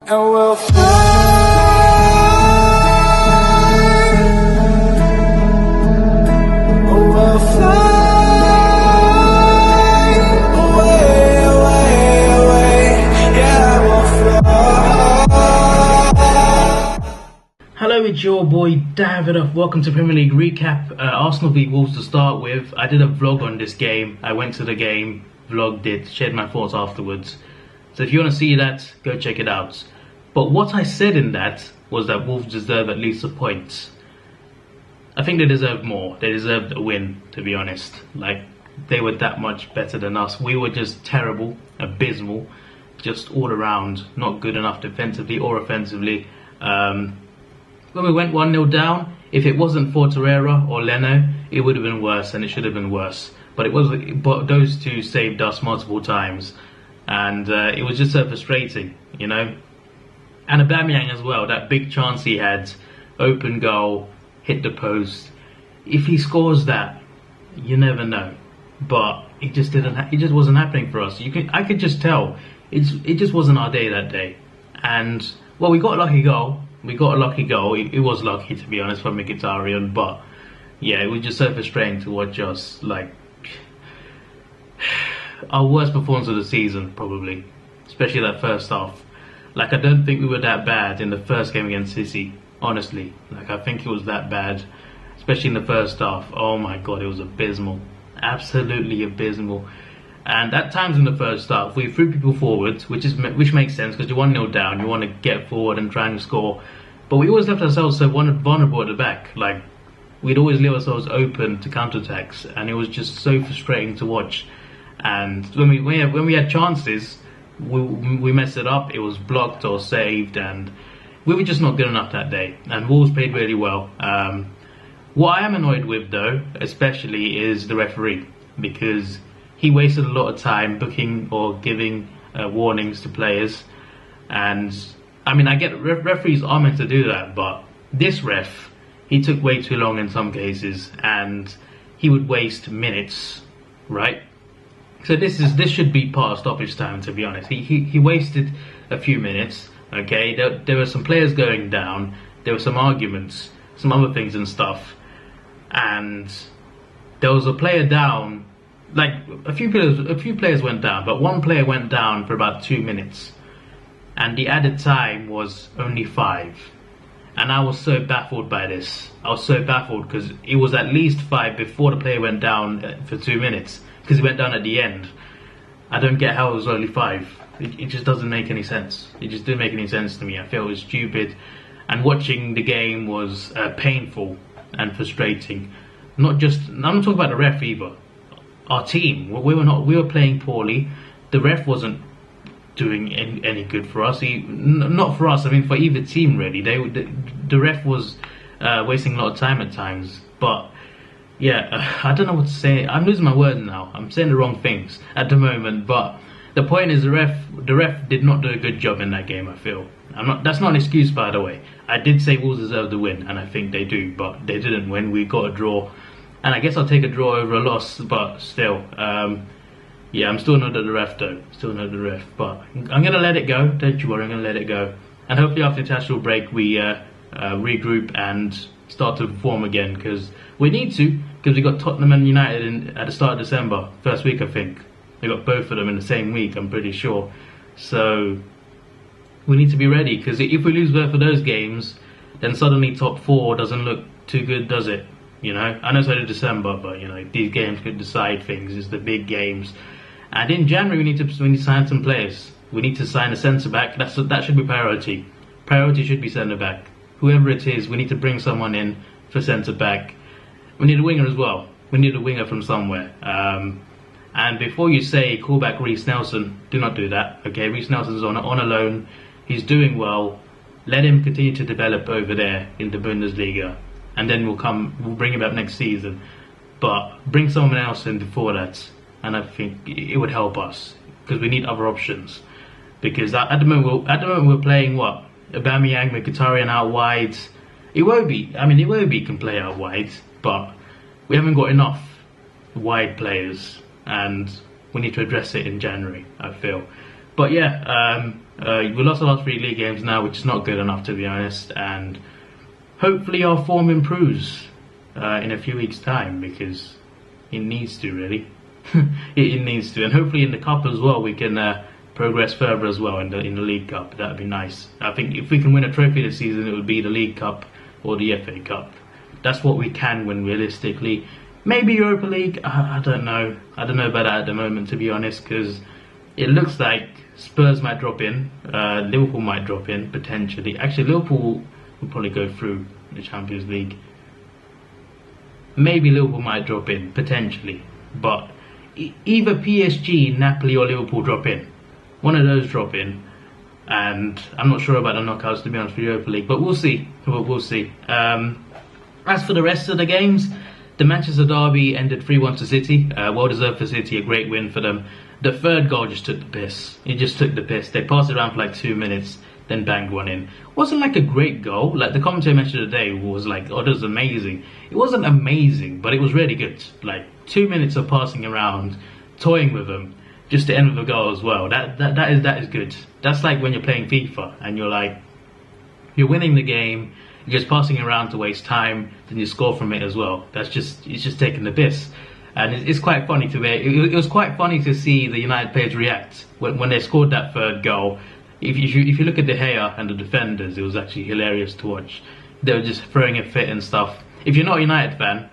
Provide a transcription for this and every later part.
And we'll fly away, away, away. Yeah, we'll fly. Hello, it's your boy Davidoff. Welcome to Premier League recap. Arsenal v Wolves to start with. I did a vlog on this game. I went to the game, vlogged it, shared my thoughts afterwards. So if you want to see that, go check it out. But what I said in that was that Wolves deserve at least a point. I think they deserve more. They deserved a win, to be honest. Like, they were that much better than us. We were just terrible, abysmal, just all around, not good enough defensively or offensively. When we went 1-0 down, if it wasn't for Torreira or Leno, it would have been worse, and it should have been worse. But but those two saved us multiple times, and it was just so frustrating, you know. And Aubameyang as well, that big chance he had, open goal, hit the post. If he scores that, you never know. But it just didn't. It just wasn't happening for us. I could just tell. It just wasn't our day that day. And well, we got a lucky goal. It was lucky, to be honest, from Mkhitaryan. But yeah, it was just so frustrating to watch us. Like, our worst performance of the season, probably, especially that first half. Like, I don't think we were that bad in the first game against City, honestly. Like, I think it was that bad, especially in the first half. Oh my god, it was abysmal. Absolutely abysmal. And at times in the first half, we threw people forward, which makes sense, because you're 1-0 down, you want to get forward and try and score. But we always left ourselves so vulnerable at the back. Like, we'd always leave ourselves open to counterattacks, and it was just so frustrating to watch. And when we had chances, we messed it up. It was blocked or saved, and we were just not good enough that day. And Wolves played really well. What I am annoyed with, though, especially, is the referee, because he wasted a lot of time booking or giving warnings to players. And I mean, I get referees are meant to do that, but this ref, he took way too long in some cases, and he would waste minutes, right? So this should be part of stoppage time, to be honest. He wasted a few minutes. Okay, there were some players going down. There were some arguments, some other things and stuff, and there was a player down. Like, a few players went down, but one player went down for about 2 minutes, and the added time was only 5. And I was so baffled by this. I was so baffled because it was at least 5 before the player went down for 2 minutes. Because he went down at the end. I don't get how it was only 5. It just doesn't make any sense. It just didn't make any sense to me. I felt it was stupid. And watching the game was painful and frustrating. I'm not talking about the ref either. Our team, we were playing poorly. The ref wasn't doing any good for us. Not for us, I mean for either team really. The ref was wasting a lot of time at times. But yeah, I don't know what to say. I'm losing my words now. I'm saying the wrong things at the moment. But the point is, the ref did not do a good job in that game, I feel. That's not an excuse, by the way. I did say Wolves deserve the win, and I think they do, but they didn't win. We got a draw, and I guess I'll take a draw over a loss. But still, yeah, I'm still not at the ref though. Still not at the ref, but I'm gonna let it go. Don't you worry, I'm gonna let it go. And hopefully after the international break, we regroup and start to perform again, because we need to, because we got Tottenham and United at the start of December, first week I think. We got both of them in the same week, I'm pretty sure. So we need to be ready, because if we lose both of those games, then suddenly top 4 doesn't look too good, does it? You know, I know it's only December, but you know, these games could decide things. It's the big games. And in January we need to sign some players. We need to sign a centre back. That should be priority. Priority should be centre back. Whoever it is, we need to bring someone in for centre back. We need a winger as well. We need a winger from somewhere. And before you say call back Krys Nelson, do not do that. Okay, Krys Nelson's on a loan. He's doing well. Let him continue to develop over there in the Bundesliga, and then we'll bring him back next season. But bring someone else in before that, and I think it would help us, because we need other options. Because at the moment we're playing what? Aubameyang, Mkhitaryan out wide. Iwobi can play out wide, but we haven't got enough wide players, and we need to address it in January, I feel. But yeah, We lost the last 3 league games now, which is not good enough, to be honest. And hopefully our form improves in a few weeks' time, because it needs to, really. it needs to. And hopefully in the cup as well, we can progress further as well in the League Cup. That'd be nice. I think if we can win a trophy this season, it would be the League Cup or the FA Cup. That's what we can win realistically. Maybe Europa League. I don't know. I don't know about that at the moment, to be honest, because it looks like Spurs might drop in. Liverpool might drop in potentially. Actually, Liverpool will probably go through the Champions League. Maybe Liverpool might drop in potentially, but either PSG, Napoli, or Liverpool drop in. One of those drop in, and I'm not sure about the knockouts, to be honest, for Europa League, but we'll see. We'll see. As for the rest of the games, the Manchester derby ended 3-1 to City. Well deserved for City, a great win for them. The third goal just took the piss. It just took the piss. They passed it around for like 2 minutes, then banged one in. Wasn't like a great goal. Like the commentator mentioned today was like, oh, this was amazing. It wasn't amazing, but it was really good. Like 2 minutes of passing around, toying with them, just to end with a goal as well. That is good. That's like when you're playing FIFA and you're winning the game, you're just passing around to waste time, then you score from it as well. It's just taking the piss. And it's quite funny to me. It was quite funny to see the United players react when they scored that third goal. If you look at De Gea and the defenders, it was actually hilarious to watch. They were just throwing a fit and stuff. If you're not a United fan,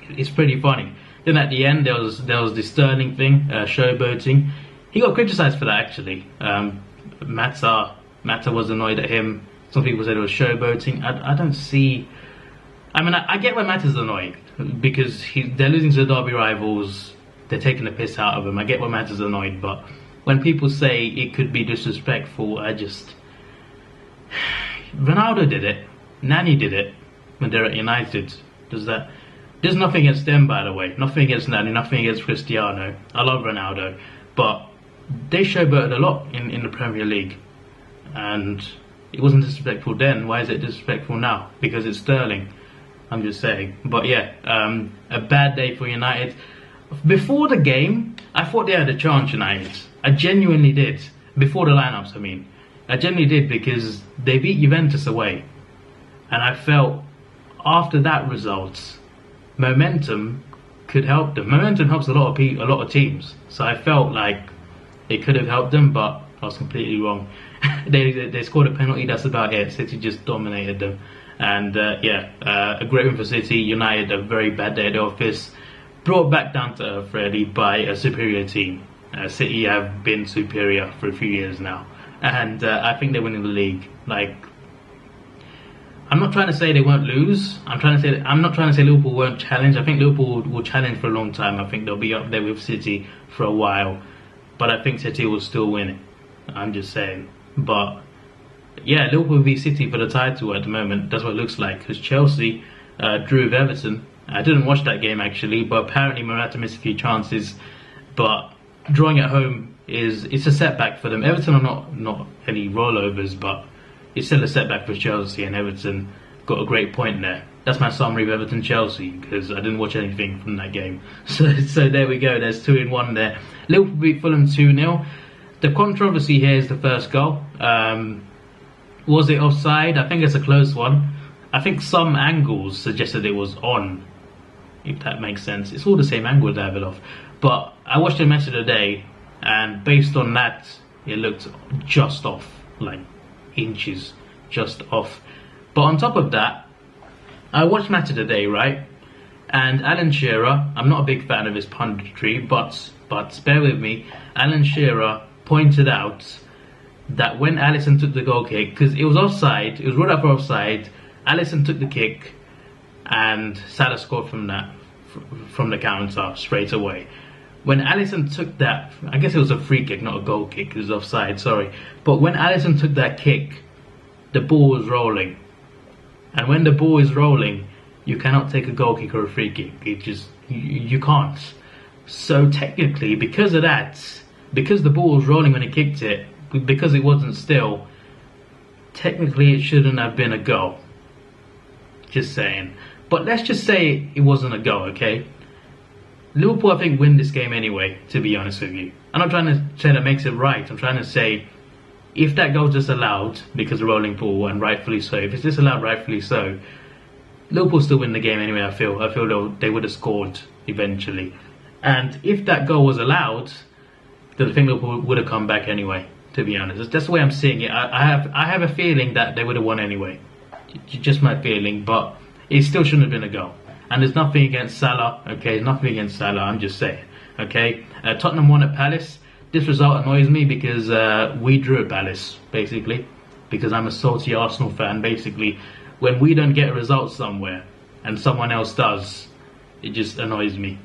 it's pretty funny. Then at the end, there was this Sterling thing, showboating. He got criticised for that, actually. Mata was annoyed at him. Some people said it was showboating. I don't see... I mean, I get why Mata's annoyed, because they're losing to the derby rivals. They're taking the piss out of him. I get why Mata's annoyed, but when people say it could be disrespectful, Ronaldo did it. Nani did it when they're at United. There's nothing against them, by the way. Nothing against Nani, nothing against Cristiano. I love Ronaldo, but they showboated a lot in the Premier League, and it wasn't disrespectful then. Why is it disrespectful now? Because it's Sterling. I'm just saying. But yeah, a bad day for United. Before the game, I thought they had a chance, United. I genuinely did. Before the lineups, I mean. I genuinely did, because they beat Juventus away. And I felt after that result, momentum could help them. Momentum helps a lot of teams. So I felt like it could have helped them, but I was completely wrong. They scored a penalty, that's about it. City just dominated them. And a great win for City. United, a very bad day at the office. Brought back down to earth, really, by a superior team. City have been superior for a few years now. And I think they're winning the league. Like, I'm not trying to say they won't lose. I'm not trying to say Liverpool won't challenge. I think Liverpool will challenge for a long time. I think they'll be up there with City for a while. But I think City will still win it. I'm just saying. But yeah, Liverpool v City for the title at the moment. That's what it looks like. Because Chelsea drew with Everton. I didn't watch that game actually, but apparently Morata missed a few chances. But drawing at home it's a setback for them. Everton are not any rollovers, but it's still a setback for Chelsea, and Everton got a great point there. That's my summary of Everton Chelsea, because I didn't watch anything from that game. So there we go. There's 2-1 there. Liverpool beat Fulham 2-0. The controversy here is the first goal. Was it offside? I think it's a close one. I think some angles suggested it was on, if that makes sense. It's all the same angle, Davidoff. But I watched the match of the day, and based on that, it looked just off, like inches just off. But on top of that, I watched match of the day, right? And Alan Shearer, I'm not a big fan of his punditry, but bear with me. Alan Shearer pointed out that when Alisson took the goal kick, because it was offside, it was ruled out for offside, Alisson took the kick and Salah scored from the counter straight away. When Alisson took that, I guess it was a free kick, not a goal kick, it was offside, sorry. But when Alisson took that kick, the ball was rolling. And when the ball is rolling, you cannot take a goal kick or a free kick. You can't. So technically, because of that, because the ball was rolling when he kicked it, because it wasn't still, technically it shouldn't have been a goal. Just saying. But let's just say it wasn't a goal, okay? Liverpool, I think, win this game anyway, to be honest with you. I'm not trying to say that makes it right. I'm trying to say if that goal's disallowed because of rolling ball, and rightfully so, if it's disallowed, rightfully so, Liverpool still win the game anyway. I feel they would have scored eventually, and if that goal was allowed, then I think Liverpool would have come back anyway. To be honest, that's the way I'm seeing it. I have a feeling that they would have won anyway. Just my feeling, but it still shouldn't have been a goal. And there's nothing against Salah, okay? Nothing against Salah, I'm just saying, okay? Tottenham won at Palace. This result annoys me because we drew at Palace, basically. Because I'm a salty Arsenal fan, basically. When we don't get a result somewhere and someone else does, it just annoys me.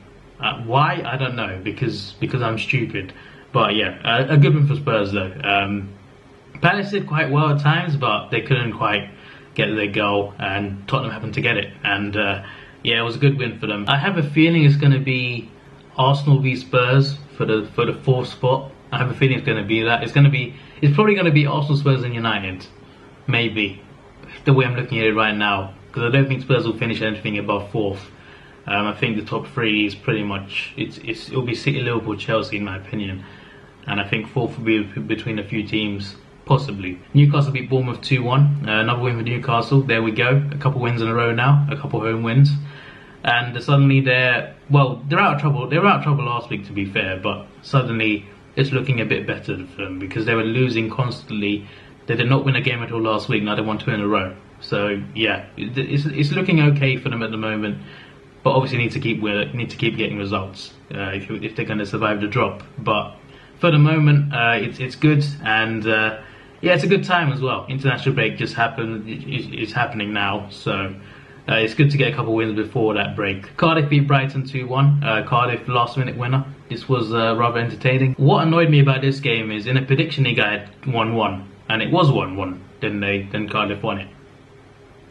Why? I don't know, because I'm stupid. But yeah, a good win for Spurs though. Palace did quite well at times, but they couldn't quite get their goal, and Tottenham happened to get it. And yeah, it was a good win for them. I have a feeling it's going to be Arsenal v Spurs for the fourth spot. I have a feeling it's going to be that. It's probably going to be Arsenal, Spurs, and United, maybe. The way I'm looking at it right now, because I don't think Spurs will finish anything above fourth. I think the top three is pretty much it'll be City, Liverpool, Chelsea in my opinion, and I think fourth will be between a few teams. Possibly. Newcastle beat Bournemouth 2-1. Another win for Newcastle. There we go. A couple wins in a row now. A couple home wins. And suddenly they're out of trouble. They were out of trouble last week, to be fair, but suddenly it's looking a bit better for them because they were losing constantly. They did not win a game at all last week. Now they won 2 in a row. So yeah, it's looking okay for them at the moment. But obviously need to keep getting results if they're going to survive the drop. But for the moment, it's good, and yeah, it's a good time as well. International break just happened. It's happening now, so it's good to get a couple wins before that break. Cardiff beat Brighton 2-1. Cardiff last minute winner. This was rather entertaining. What annoyed me about this game is in a prediction league I had 1-1, and it was 1-1. Then Cardiff won it.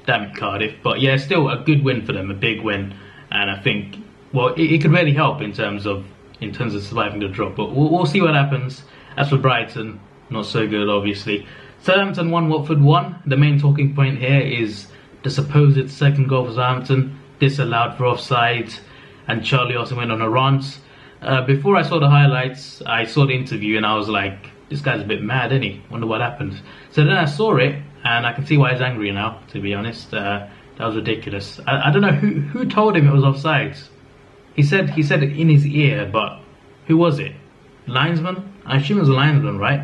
Damn it, Cardiff. But yeah, still a good win for them, a big win, and I think it could really help in terms of surviving the drop. But we'll see what happens. As for Brighton, not so good, obviously. Southampton 1, Watford 1. The main talking point here is the supposed second goal for Southampton, disallowed for offside, and Charlie also went on a rant. Before I saw the highlights, I saw the interview and I was like, this guy's a bit mad, isn't he? Wonder what happened. So then I saw it, and I can see why he's angry now, to be honest. That was ridiculous. I don't know who told him it was offside. He said it in his ear, but who was it? Linesman? I assume it was a linesman, right?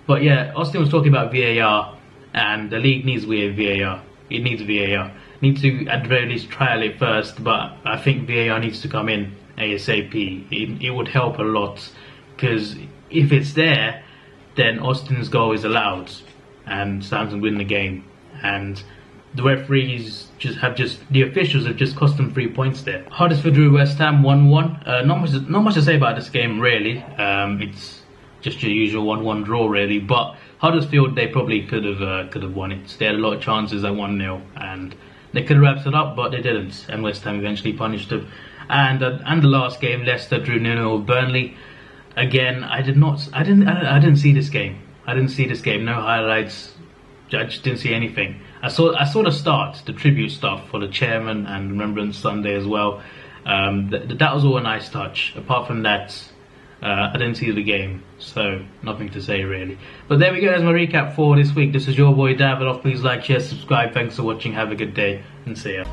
But yeah, Austin was talking about VAR, and the league needs VAR. It needs VAR. Needs to at the very least trial it first, but I think VAR needs to come in ASAP. It would help a lot, because if it's there, then Austin's goal is allowed, and Southampton win the game. And the referees the officials have just cost them 3 points there. Huddersfield drew West Ham 1-1. Not much to say about this game really. It's just your usual 1-1 draw really. But Huddersfield, they probably could have won it. They had a lot of chances at 1-0 and they could have wrapped it up, but they didn't. And West Ham eventually punished them. And the last game, Leicester drew 0-0 with Burnley. Again, I didn't see this game. I didn't see this game. No highlights. I just didn't see anything. I saw the start, the tribute stuff for the chairman and Remembrance Sunday as well. That was all a nice touch. Apart from that, I didn't see the game, so nothing to say really. But there we go, that's my recap for this week. This is your boy Davidoff. Please like, share, subscribe. Thanks for watching. Have a good day and see ya.